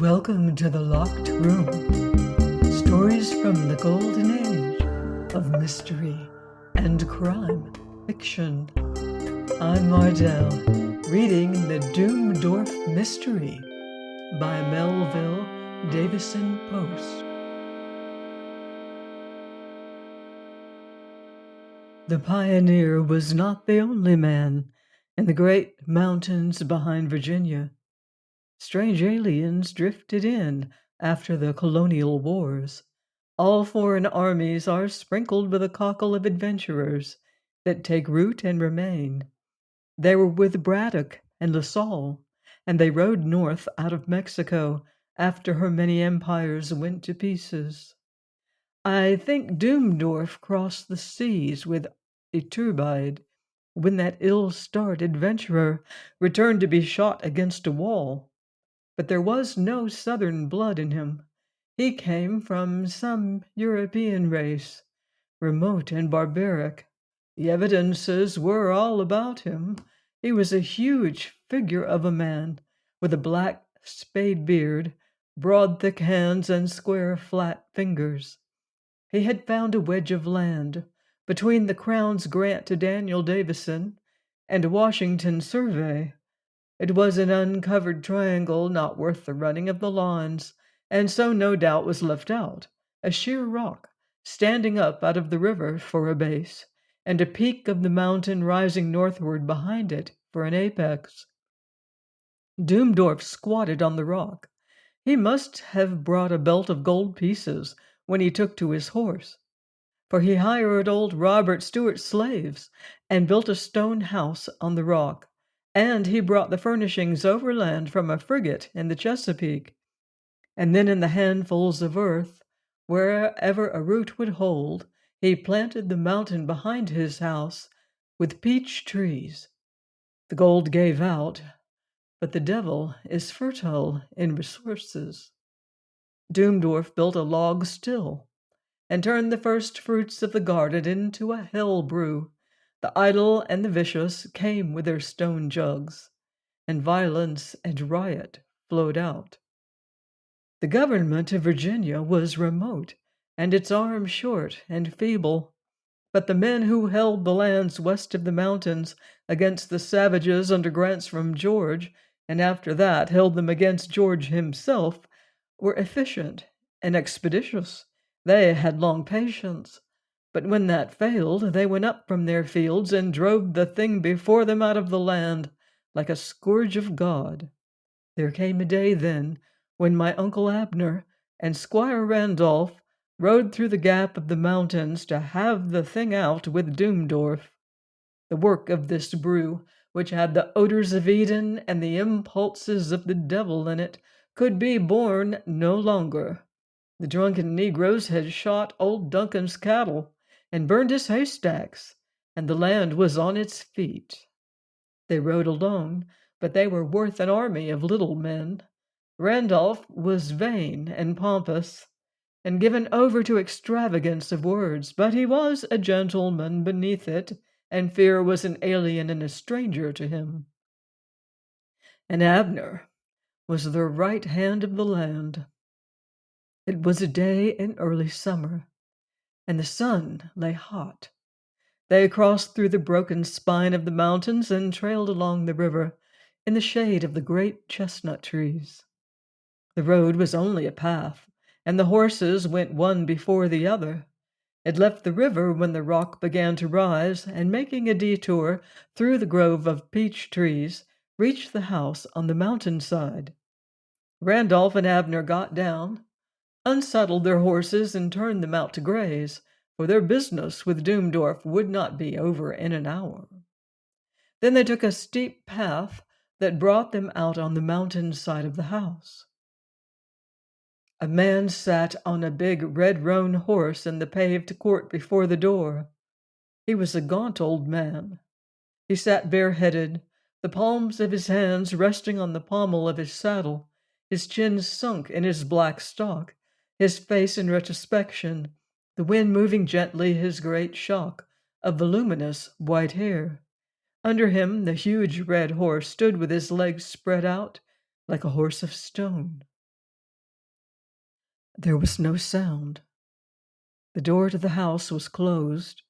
Welcome to the Locked Room. Stories from the golden age of mystery and crime fiction. I'm Mardell, reading The Doomdorf Mystery by Melville, Davisson Post. The pioneer was not the only man in the great mountains behind Virginia. Strange aliens drifted in after the colonial wars. All foreign armies are sprinkled with a cockle of adventurers that take root and remain. They were with Braddock and La Salle, and they rode north out of Mexico after her many empires went to pieces. I think Doomdorf crossed the seas with Iturbide when that ill-starred adventurer returned to be shot against a wall. But there was no southern blood in him. He came from some European race, remote and barbaric. The evidences were all about him. He was a huge figure of a man, with a black spade beard, broad thick hands, and square flat fingers. He had found a wedge of land between the Crown's grant to Daniel Davisson and Washington survey. It was an uncovered triangle not worth the running of the lawns, and so no doubt was left out, a sheer rock, standing up out of the river for a base, and a peak of the mountain rising northward behind it for an apex. Doomdorf squatted on the rock. He must have brought a belt of gold pieces when he took to his horse, for he hired old Robert Stewart's slaves and built a stone house on the rock. And he brought the furnishings overland from a frigate in the Chesapeake. And then in the handfuls of earth, wherever a root would hold, he planted the mountain behind his house with peach trees. The gold gave out, but the devil is fertile in resources. Doomdorf built a log still and turned the first fruits of the garden into a hell brew. The idle and the vicious came with their stone jugs, and violence and riot flowed out. The government of Virginia was remote, and its arms short and feeble, but the men who held the lands west of the mountains against the savages under grants from George, and after that held them against George himself, were efficient and expeditious. They had long patience. But when that failed, they went up from their fields and drove the thing before them out of the land like a scourge of God. There came a day then when my Uncle Abner and Squire Randolph rode through the gap of the mountains to have the thing out with Doomdorf. The work of this brew, which had the odors of Eden and the impulses of the devil in it, could be borne no longer. The drunken negroes had shot old Duncan's cattle and burned his haystacks, and the land was on its feet. They rode alone, but they were worth an army of little men. Randolph was vain and pompous, and given over to extravagance of words, but he was a gentleman beneath it, and fear was an alien and a stranger to him. And Abner was the right hand of the land. It was a day in early summer, and the sun lay hot. They crossed through the broken spine of the mountains and trailed along the river in the shade of the great chestnut trees. The road was only a path, and the horses went one before the other. It left the river when the rock began to rise, and making a detour through the grove of peach trees, reached the house on the mountainside. Randolph and Abner got down, unsaddled their horses, and turned them out to graze, for their business with Doomdorf would not be over in an hour. Then they took a steep path that brought them out on the mountain side of the house. A man sat on a big red-roan horse in the paved court before the door. He was a gaunt old man. He sat bareheaded, the palms of his hands resting on the pommel of his saddle, his chin sunk in his black stock, his face in retrospection, the wind moving gently his great shock of voluminous white hair. Under him the huge red horse stood with his legs spread out like a horse of stone. There was no sound. The door to the house was closed.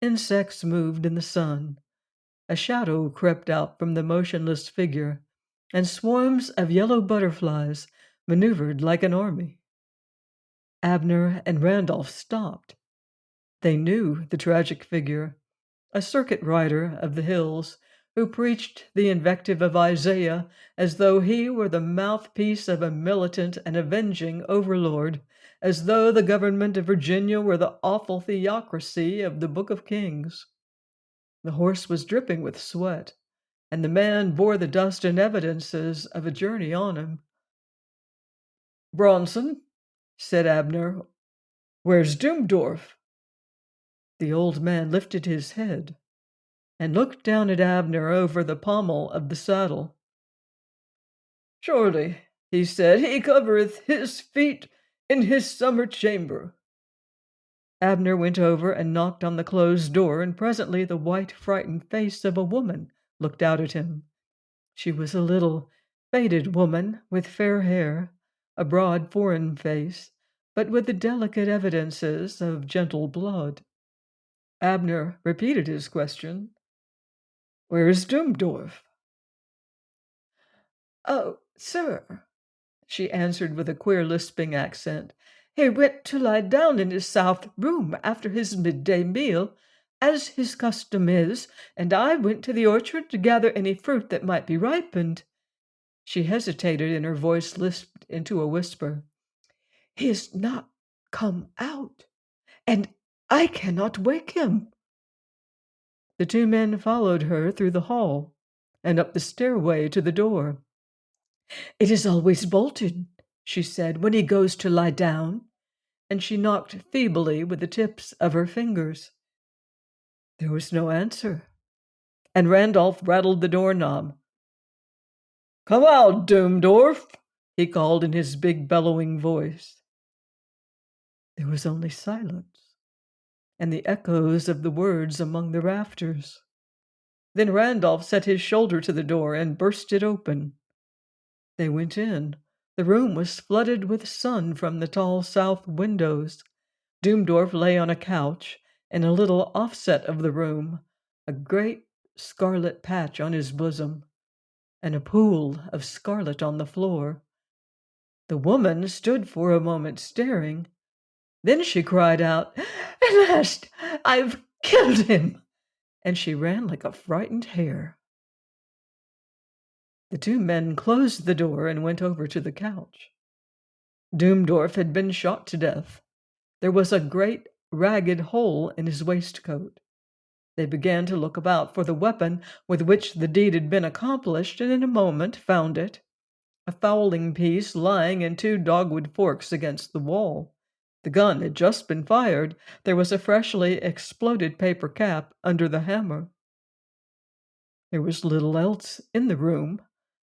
Insects moved in the sun. A shadow crept out from the motionless figure, and swarms of yellow butterflies maneuvered like an army. Abner and Randolph stopped. They knew the tragic figure, a circuit rider of the hills who preached the invective of Isaiah as though he were the mouthpiece of a militant and avenging overlord, as though the government of Virginia were the awful theocracy of the Book of Kings. The horse was dripping with sweat, and the man bore the dust and evidences of a journey on him. "Bronson," said Abner, "where's Doomdorf?" The old man lifted his head and looked down at Abner over the pommel of the saddle. "Surely," he said, "he covereth his feet in his summer chamber." Abner went over and knocked on the closed door, and presently the white, frightened face of a woman looked out at him. She was a little, faded woman with fair hair, a broad, foreign face, but with the delicate evidences of gentle blood. Abner repeated his question. "Where is Doomdorf?" "Oh, sir," she answered with a queer lisping accent, "he went to lie down in his south room after his midday meal, as his custom is, and I went to the orchard to gather any fruit that might be ripened." She hesitated, and her voice lisped into a whisper. "He is not come out, and I cannot wake him." The two men followed her through the hall and up the stairway to the door. "It is always bolted," she said, "when he goes to lie down," and she knocked feebly with the tips of her fingers. There was no answer, and Randolph rattled the doorknob. "Come out, Doomdorf," he called in his big, bellowing voice. There was only silence, and the echoes of the words among the rafters. Then Randolph set his shoulder to the door and burst it open. They went in. The room was flooded with sun from the tall south windows. Doomdorf lay on a couch in a little offset of the room, a great scarlet patch on his bosom, and a pool of scarlet on the floor. The woman stood for a moment staring. Then she cried out, "At last, I've killed him!" And she ran like a frightened hare. The two men closed the door and went over to the couch. Doomdorf had been shot to death. There was a great ragged hole in his waistcoat. They began to look about for the weapon with which the deed had been accomplished, and in a moment found it, a fowling piece lying in two dogwood forks against the wall. The gun had just been fired. There was a freshly exploded paper cap under the hammer. There was little else in the room.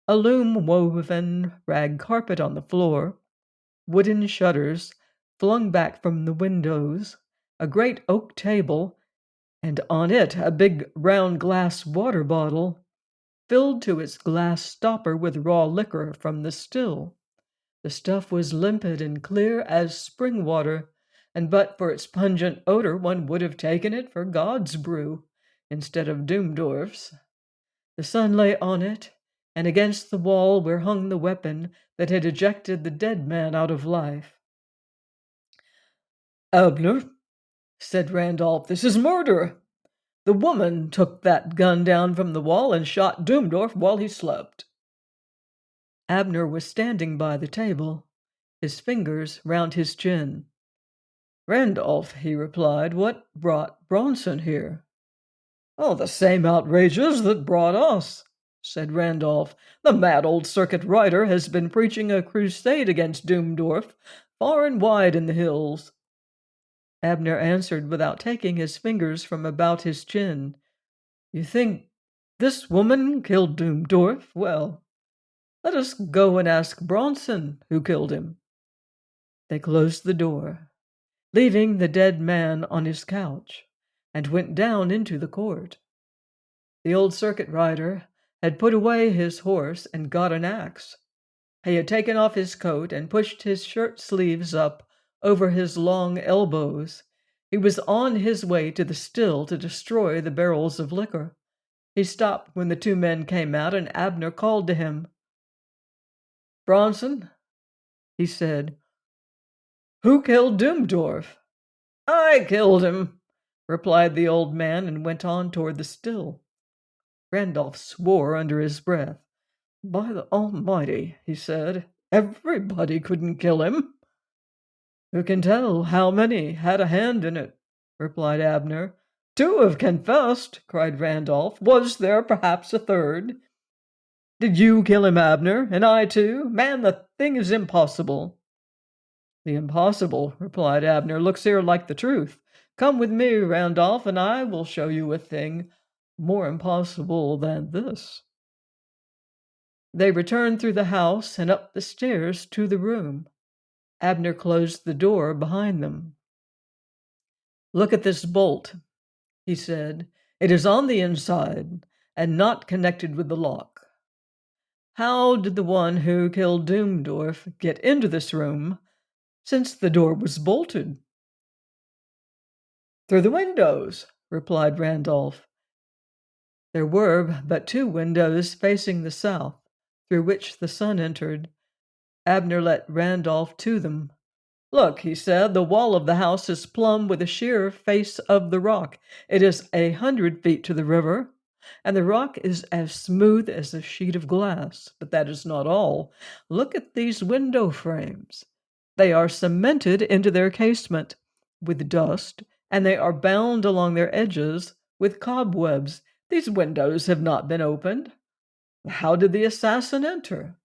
A loom-woven rag carpet on the floor, wooden shutters flung back from the windows, a great oak table, and on it a big round glass water bottle, filled to its glass stopper with raw liquor from the still. The stuff was limpid and clear as spring water, and but for its pungent odor one would have taken it for God's brew instead of Doomdorf's. The sun lay on it, and against the wall where hung the weapon that had ejected the dead man out of life. "Abner," said Randolph, "this is murder. The woman took that gun down from the wall and shot Doomdorf while he slept." Abner was standing by the table, his fingers round his chin. "Randolph," he replied, "what brought Bronson here?" "Oh, the same outrages that brought us," said Randolph. "The mad old circuit rider has been preaching a crusade against Doomdorf far and wide in the hills." Abner answered without taking his fingers from about his chin. "You think this woman killed Doomdorf? Well, let us go and ask Bronson who killed him." They closed the door, leaving the dead man on his couch, and went down into the court. The old circuit rider had put away his horse and got an axe. He had taken off his coat and pushed his shirt sleeves up over his long elbows. He was on his way to the still to destroy the barrels of liquor. He stopped when the two men came out, and Abner called to him. "Bronson," he said, "who killed Doomdorf?" "I killed him," replied the old man, and went on toward the still. Randolph swore under his breath. "By the Almighty," he said, "everybody couldn't kill him." "Who can tell how many had a hand in it?" replied Abner. "Two have confessed," cried Randolph. "Was there perhaps a third?" "Did you kill him, Abner, and I too? Man, the thing is impossible." "The impossible," replied Abner, "looks here like the truth. Come with me, Randolph, and I will show you a thing more impossible than this." They returned through the house and up the stairs to the room. Abner closed the door behind them. "Look at this bolt," he said. "It is on the inside and not connected with the lock. How did the one who killed Doomdorf get into this room, since the door was bolted?" "Through the windows," replied Randolph. There were but two windows facing the south, through which the sun entered. Abner led Randolph to them. "Look," he said, "the wall of the house is plumb with the sheer face of the rock. It is 100 feet to the river, and the rock is as smooth as a sheet of glass. But that is not all. Look at these window frames. They are cemented into their casement with dust, and they are bound along their edges with cobwebs. These windows have not been opened. How did the assassin enter?"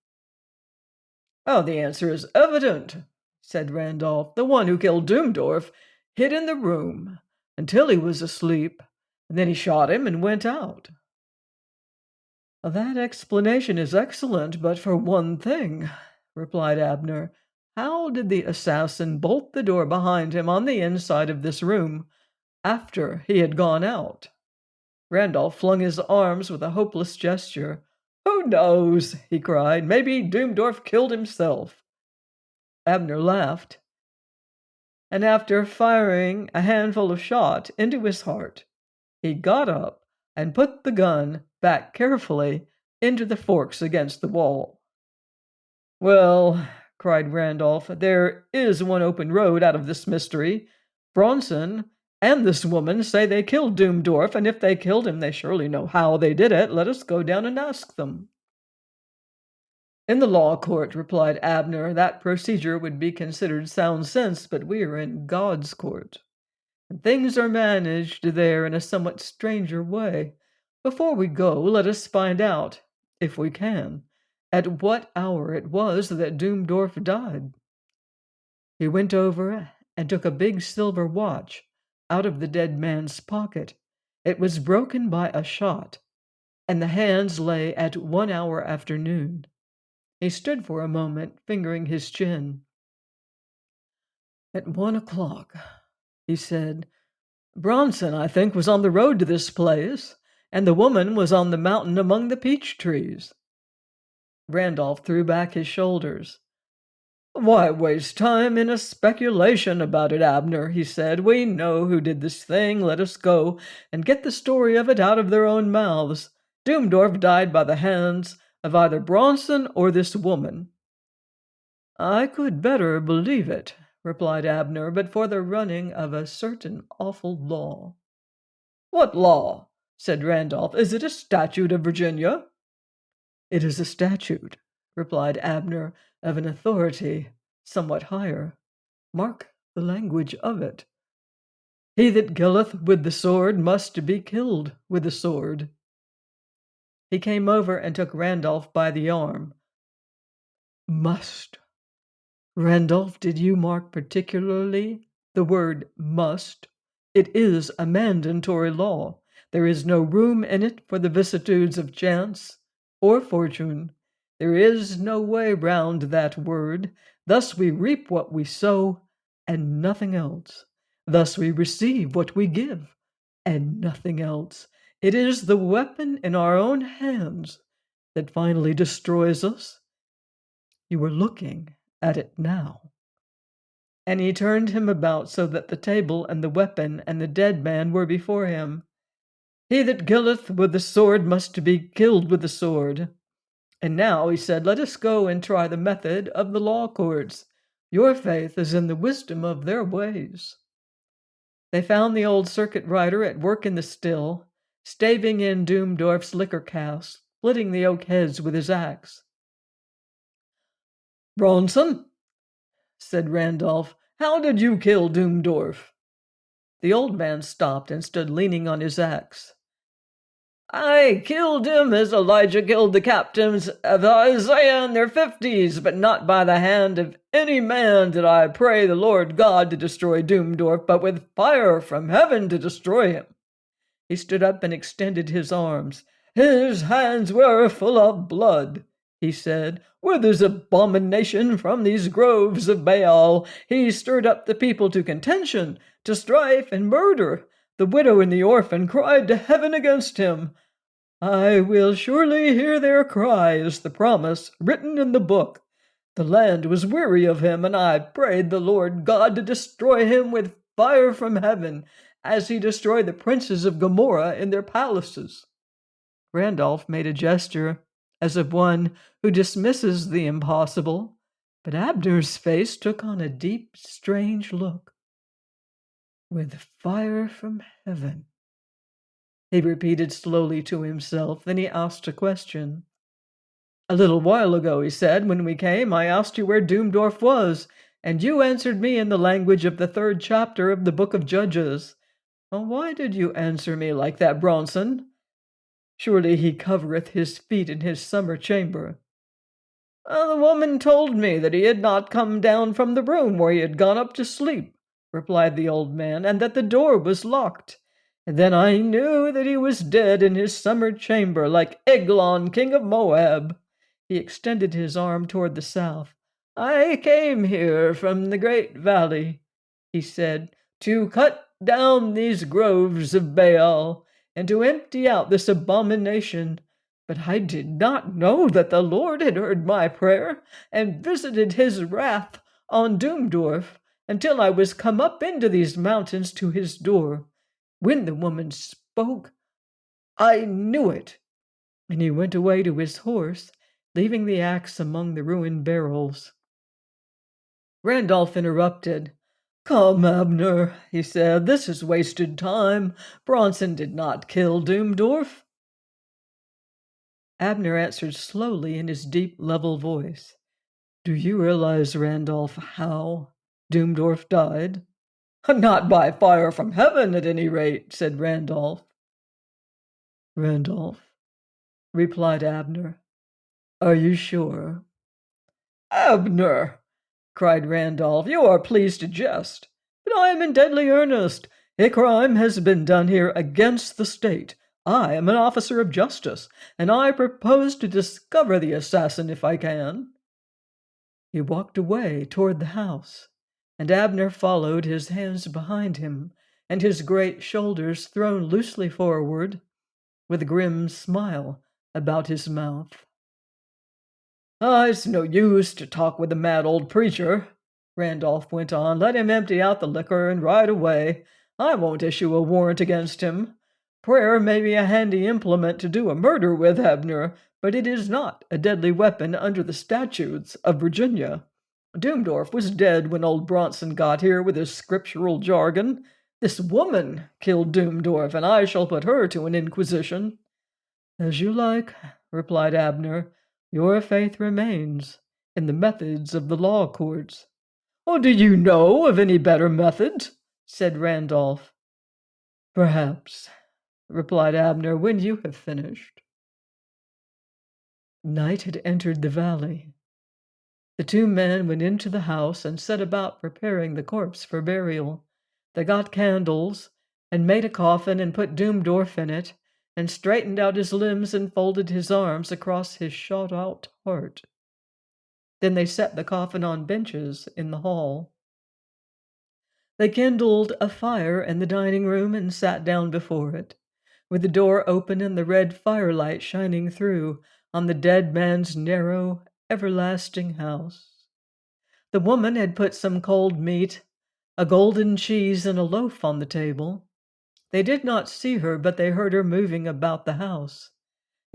"Oh, the answer is evident," said Randolph. "The one who killed Doomdorf hid in the room until he was asleep, and then he shot him and went out." "That explanation is excellent, but for one thing," replied Abner. "How did the assassin bolt the door behind him on the inside of this room after he had gone out?" Randolph flung his arms with a hopeless gesture. "Who knows?" he cried. "Maybe Doomdorf killed himself." Abner laughed, and after firing a handful of shot into his heart, he got up and put the gun back carefully into the forks against the wall. "Well," cried Randolph, "there is one open road out of this mystery. Bronson and this woman say they killed Doomdorf, and if they killed him, they surely know how they did it. Let us go down and ask them." "In the law court," replied Abner, "that procedure would be considered sound sense, but we are in God's court, and things are managed there in a somewhat stranger way. Before we go, let us find out, if we can, at what hour it was that Doomdorf died." He went over and took a big silver watch out of the dead man's pocket. It was broken by a shot, and the hands lay at 1 hour after noon. He stood for a moment, fingering his chin. "At 1 o'clock," he said. "Bronson, I think, was on the road to this place, and the woman was on the mountain among the peach trees." Randolph threw back his shoulders. "Why waste time in a speculation about it, Abner?" he said. "We know who did this thing. Let us go and get the story of it out of their own mouths. Doomdorf died by the hands of either Bronson or this woman." "I could better believe it," replied Abner, "but for the running of a certain awful law." "What law?" said Randolph. "Is it a statute of Virginia?" "It is a statute," replied Abner, "of an authority somewhat higher. Mark the language of it. He that killeth with the sword must be killed with the sword." He came over and took Randolph by the arm. "Must. Randolph, did you mark particularly the word must? It is a mandatory law. There is no room in it for the vicissitudes of chance or fortune. There is no way round that word. Thus we reap what we sow, and nothing else. Thus we receive what we give, and nothing else. It is the weapon in our own hands that finally destroys us. You were looking at it now." And he turned him about so that the table and the weapon and the dead man were before him. "He that killeth with the sword must be killed with the sword. And now," he said, "let us go and try the method of the law courts. Your faith is in the wisdom of their ways." They found the old circuit rider at work in the still, staving in Doomdorf's liquor cask, splitting the oak heads with his axe. "Bronson," said Randolph, "how did you kill Doomdorf?" The old man stopped and stood leaning on his axe. "I killed him as Elijah killed the captains of Isaiah in their 50s, but not by the hand of any man did I pray the Lord God to destroy Doomdorf, but with fire from heaven to destroy him." He stood up and extended his arms. "His hands were full of blood," he said. "With his abomination from these groves of Baal, he stirred up the people to contention, to strife and murder. The widow and the orphan cried to heaven against him. I will surely hear their cry, is the promise written in the book. The land was weary of him, and I prayed the Lord God to destroy him with fire from heaven, as he destroyed the princes of Gomorrah in their palaces." Randolph made a gesture, as of one who dismisses the impossible, but Abner's face took on a deep, strange look. "With fire from heaven," he repeated slowly to himself. Then he asked a question. "A little while ago," he said, "when we came, I asked you where Doomdorf was, and you answered me in the language of the 3rd chapter of the book of Judges. Why did you answer me like that, Bronson? Surely he covereth his feet in his summer chamber." "The woman told me that he had not come down from the room where he had gone up to sleep," replied the old man, "and that the door was locked. And then I knew that he was dead in his summer chamber, like Eglon, king of Moab." He extended his arm toward the south. "I came here from the great valley," he said, "to cut down these groves of Baal, and to empty out this abomination. But I did not know that the Lord had heard my prayer and visited his wrath on Doomdorf until I was come up into these mountains to his door. When the woman spoke, I knew it." And he went away to his horse, leaving the axe among the ruined barrels. Randolph interrupted. "Come, Abner," he said, "this is wasted time. Bronson did not kill Doomdorf." Abner answered slowly in his deep, level voice. "Do you realize, Randolph, how Doomdorf died?" "Not by fire from heaven, at any rate," said Randolph. "Randolph," replied Abner, "are you sure?" "Abner," cried Randolph, "you are pleased to jest, but I am in deadly earnest. A crime has been done here against the state. I am an officer of justice, and I propose to discover the assassin if I can." He walked away toward the house, and Abner followed, his hands behind him, and his great shoulders thrown loosely forward, with a grim smile about his mouth. "It's no use to talk with the mad old preacher," Randolph went on. "Let him empty out the liquor and ride away. I won't issue a warrant against him. Prayer may be a handy implement to do a murder with, Abner, but it is not a deadly weapon under the statutes of Virginia. Doomdorf was dead when old Bronson got here with his scriptural jargon. This woman killed Doomdorf, and I shall put her to an inquisition." "As you like," replied Abner. "Your faith remains in the methods of the law courts." "Oh, do you know of any better methods?" said Randolph. "Perhaps," replied Abner, "when you have finished." Night had entered the valley. The two men went into the house and set about preparing the corpse for burial. They got candles and made a coffin and put Doomdorf in it, and straightened out his limbs and folded his arms across his shot-out heart. Then they set the coffin on benches in the hall. They kindled a fire in the dining room and sat down before it, with the door open and the red firelight shining through on the dead man's narrow, everlasting house. The woman had put some cold meat, a golden cheese, and a loaf on the table. They did not see her, but they heard her moving about the house.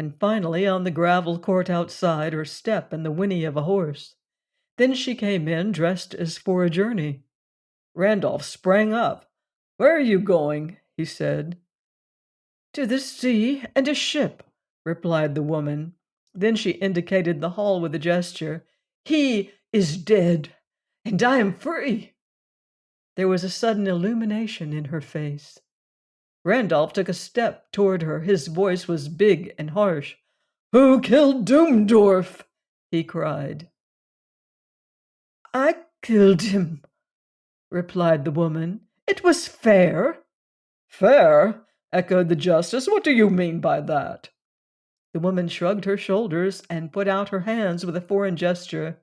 And finally, on the gravel court outside, her step and the whinny of a horse. Then she came in, dressed as for a journey. Randolph sprang up. "Where are you going?" he said. "To the sea and a ship," replied the woman. Then she indicated the hall with a gesture. "He is dead, and I am free." There was a sudden illumination in her face. Randolph took a step toward her. His voice was big and harsh. "Who killed Doomdorf?" he cried. "I killed him," replied the woman. "It was fair." "Fair?" echoed the justice. "What do you mean by that?" The woman shrugged her shoulders and put out her hands with a foreign gesture.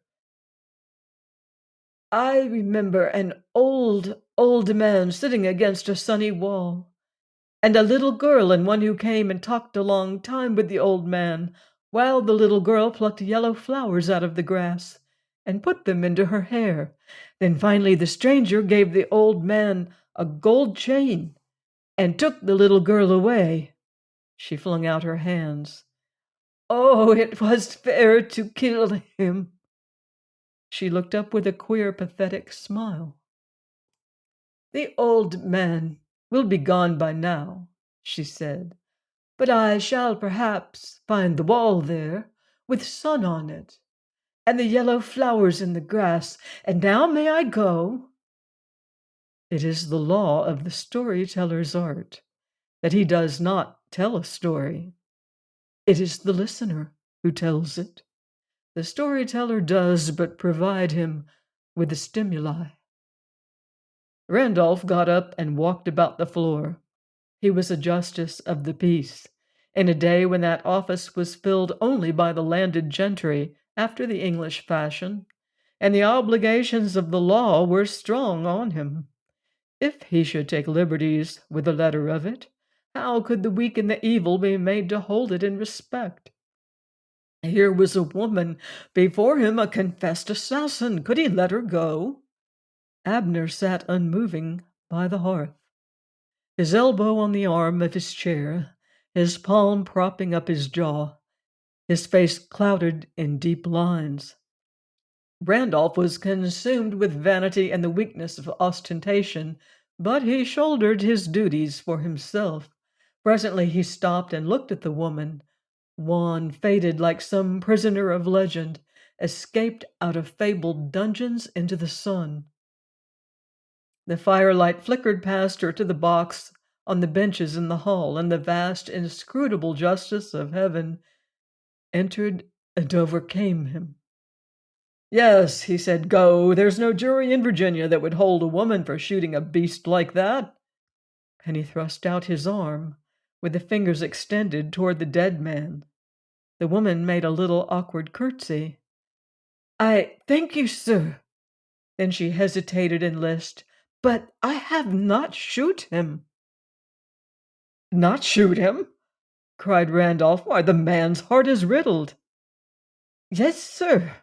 "I remember an old man sitting against a sunny wall, and a little girl and one who came and talked a long time with the old man, while the little girl plucked yellow flowers out of the grass and put them into her hair. Then finally the stranger gave the old man a gold chain and took the little girl away." She flung out her hands. "Oh, it was fair to kill him." She looked up with a queer, pathetic smile. "The old man will be gone by now," she said, "but I shall perhaps find the wall there, with sun on it, and the yellow flowers in the grass. And now may I go?" It is the law of the storyteller's art that he does not tell a story. It is the listener who tells it. The storyteller does but provide him with the stimuli. Randolph got up and walked about the floor. He was a justice of the peace, in a day when that office was filled only by the landed gentry after the English fashion, and the obligations of the law were strong on him. If he should take liberties with the letter of it, how could the weak and the evil be made to hold it in respect? Here was a woman before him, a confessed assassin. Could he let her go? Abner sat unmoving by the hearth, his elbow on the arm of his chair, his palm propping up his jaw, his face clouded in deep lines. Randolph was consumed with vanity and the weakness of ostentation, but he shouldered his duties for himself. Presently he stopped and looked at the woman, wan, faded like some prisoner of legend, escaped out of fabled dungeons into the sun. The firelight flickered past her to the box on the benches in the hall, and the vast, inscrutable justice of heaven entered and overcame him. "Yes," he said, "go. There's no jury in Virginia that would hold a woman for shooting a beast like that." And he thrust out his arm, with the fingers extended toward the dead man. The woman made a little awkward curtsy. "I thank you, sir." Then she hesitated and lisped, "But I have not shoot him." "Not shoot him?" cried Randolph. "Why, the man's heart is riddled." "Yes, sir,"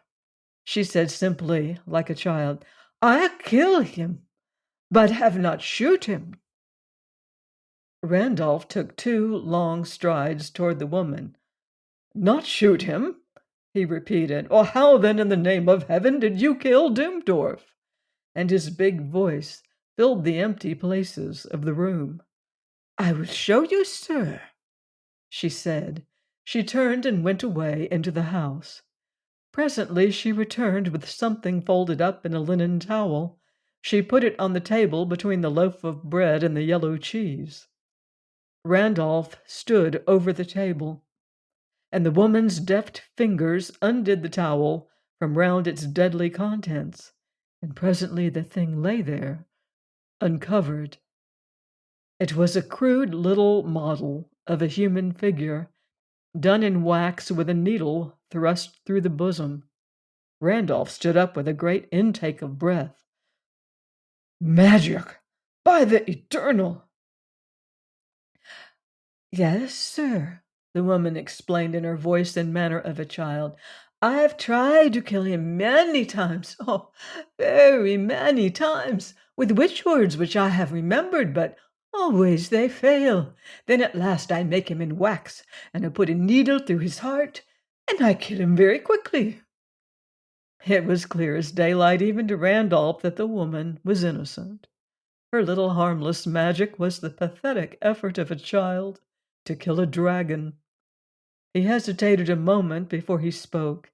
she said simply, like a child. "I kill him, but have not shoot him." Randolph took 2 long strides toward the woman. "Not shoot him?" he repeated. "Well, how then, in the name of heaven, did you kill Doomdorf?" And his big voice filled the empty places of the room. "I will show you, sir," she said. She turned and went away into the house. Presently she returned with something folded up in a linen towel. She put it on the table between the loaf of bread and the yellow cheese. Randolph stood over the table, and the woman's deft fingers undid the towel from round its deadly contents, and presently the thing lay there, uncovered. It was a crude little model of a human figure, done in wax with a needle thrust through the bosom. Randolph stood up with a great intake of breath. "Magic! By the eternal!" "Yes, sir," the woman explained in her voice and manner of a child. I have tried to kill him many times, oh, very many times, with witch words which I have remembered, but always they fail. Then at last I make him in wax, and I put a needle through his heart, and I kill him very quickly." It was clear as daylight even to Randolph that the woman was innocent. Her little harmless magic was the pathetic effort of a child to kill a dragon. He hesitated a moment before he spoke,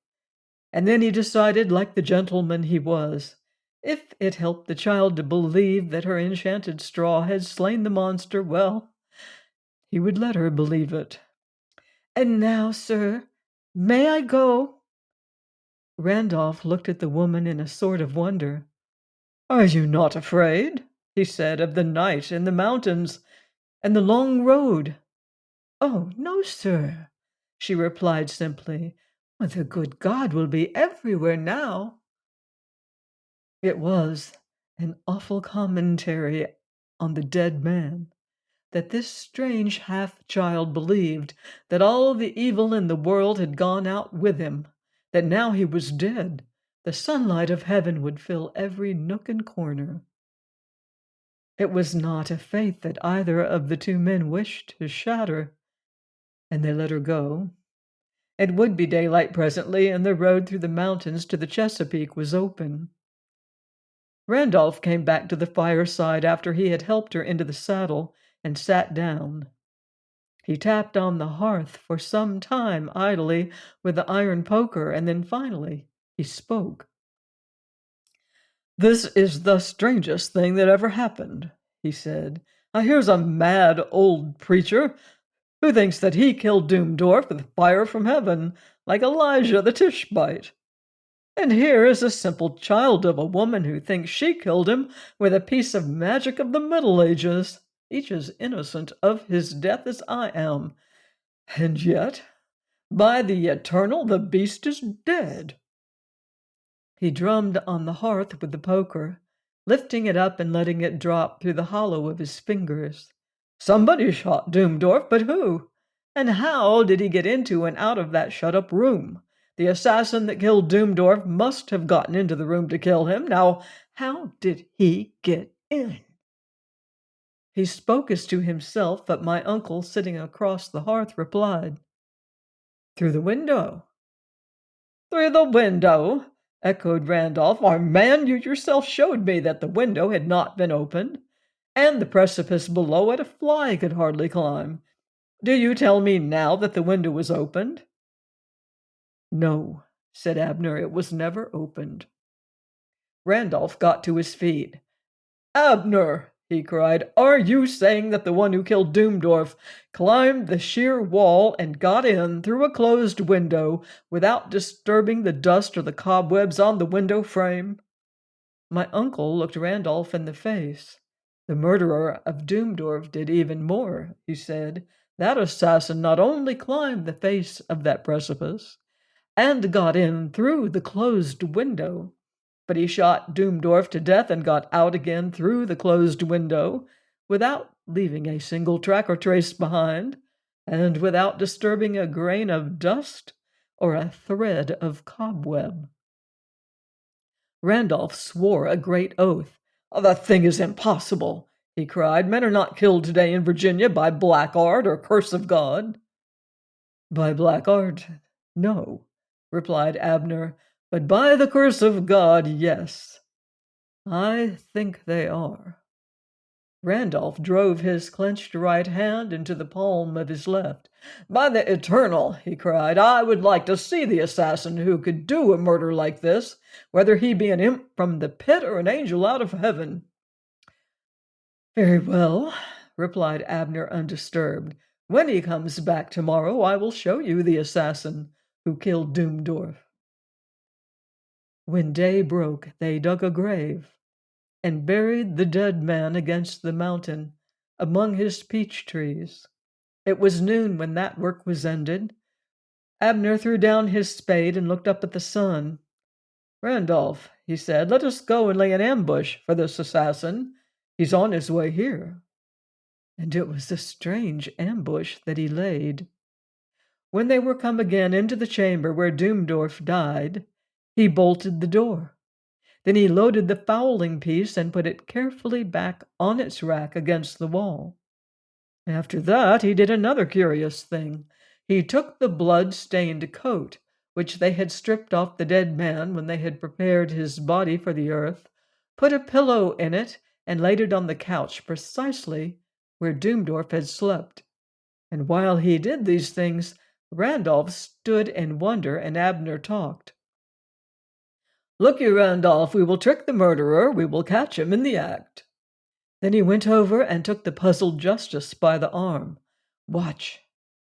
and then he decided, like the gentleman he was, if it helped the child to believe that her enchanted straw had slain the monster, well, he would let her believe it. "And now, sir, may I go?" Randolph looked at the woman in a sort of wonder. "Are you not afraid," he said, "of the night and the mountains and the long road?" "Oh, no, sir," she replied simply. "The good God will be everywhere now." It was an awful commentary on the dead man that this strange half-child believed that all the evil in the world had gone out with him, that now he was dead, the sunlight of heaven would fill every nook and corner. It was not a faith that either of the two men wished to shatter, and they let her go. It would be daylight presently, and the road through the mountains to the Chesapeake was open. Randolph came back to the fireside after he had helped her into the saddle and sat down. He tapped on the hearth for some time idly with the iron poker, and then finally he spoke. "This is the strangest thing that ever happened," he said. "Here's a mad old preacher who thinks that he killed Doomdorf with fire from heaven, like Elijah the Tishbite. And here is a simple child of a woman who thinks she killed him with a piece of magic of the Middle Ages, each as innocent of his death as I am. And yet, by the eternal, the beast is dead." He drummed on the hearth with the poker, lifting it up and letting it drop through the hollow of his fingers. "Somebody shot Doomdorf, but who? And how did he get into and out of that shut-up room? The assassin that killed Doomdorf must have gotten into the room to kill him. Now, how did he get in?" He spoke as to himself, but my uncle, sitting across the hearth, replied, "Through the window." "Through the window?" echoed Randolph. "Why, man, you yourself showed me that the window had not been opened, and the precipice below it a fly could hardly climb. Do you tell me now that the window was opened?" "No," said Abner, "it was never opened." Randolph got to his feet. "Abner," he cried, "are you saying that the one who killed Doomdorf climbed the sheer wall and got in through a closed window without disturbing the dust or the cobwebs on the window frame?" My uncle looked Randolph in the face. "The murderer of Doomdorf did even more," he said. "That assassin not only climbed the face of that precipice and got in through the closed window, but he shot Doomdorf to death and got out again through the closed window without leaving a single track or trace behind, and without disturbing a grain of dust or a thread of cobweb." Randolph swore a great oath. "The thing is impossible," he cried. "Men are not killed today in Virginia by black art or curse of God." "By black art, no," replied Abner, "but by the curse of God, yes. I think they are." Randolph drove his clenched right hand into the palm of his left. "By the eternal," he cried, "I would like to see the assassin who could do a murder like this, whether he be an imp from the pit or an angel out of heaven." "Very well," replied Abner, undisturbed. "When he comes back tomorrow, I will show you the assassin who killed Doomdorf." When day broke, they dug a grave and buried the dead man against the mountain among his peach trees. It was noon when that work was ended. Abner threw down his spade and looked up at the sun. "Randolph," he said, "let us go and lay an ambush for this assassin. He's on his way here." And it was a strange ambush that he laid. When they were come again into the chamber where Doomdorf died, he bolted the door. Then he loaded the fowling piece and put it carefully back on its rack against the wall. After that, he did another curious thing. He took the blood-stained coat, which they had stripped off the dead man when they had prepared his body for the earth, put a pillow in it, and laid it on the couch precisely where Doomdorf had slept. And while he did these things, Randolph stood in wonder, and Abner talked. "Look you, Randolph, we will trick the murderer. We will catch him in the act." Then he went over and took the puzzled justice by the arm. "Watch,"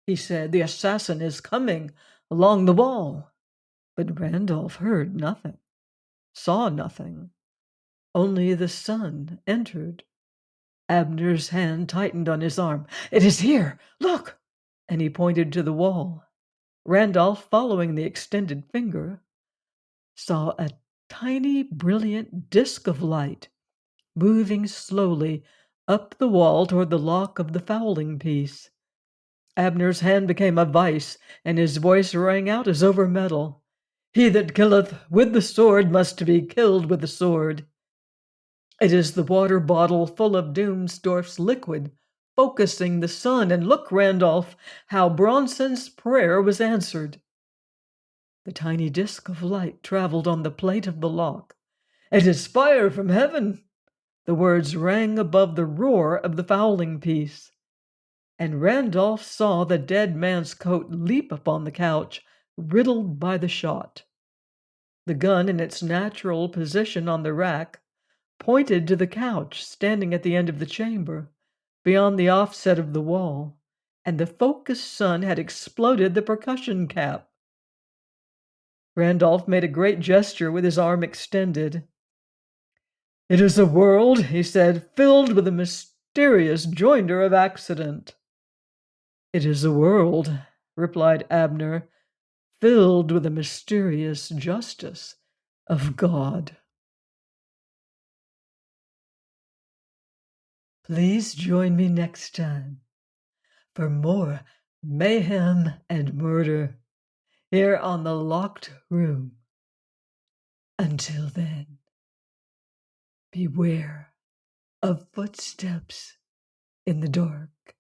he said, "the assassin is coming along the wall." But Randolph heard nothing, saw nothing. Only the sun entered. Abner's hand tightened on his arm. "It is here! Look!" And he pointed to the wall. Randolph, following the extended finger, saw a tiny, brilliant disk of light moving slowly up the wall toward the lock of the fowling piece. Abner's hand became a vice, and his voice rang out as over metal. "He that killeth with the sword must be killed with the sword." It is the water bottle full of Doomsdorf's liquid, focusing the sun. And look, Randolph, how Bronson's prayer was answered. The tiny disk of light traveled on the plate of the lock. "It is fire from heaven." The words rang above the roar of the fowling piece. And Randolph saw the dead man's coat leap upon the couch, riddled by the shot. The gun, in its natural position on the rack, pointed to the couch standing at the end of the chamber, beyond the offset of the wall, and the focused sun had exploded the percussion cap. Randolph made a great gesture with his arm extended. "It is a world," he said, "filled with a mysterious joinder of accident." "It is a world," replied Abner, "filled with the mysterious justice of God." Please join me next time for more mayhem and murder here on The Locked Room. Until then, beware of footsteps in the dark.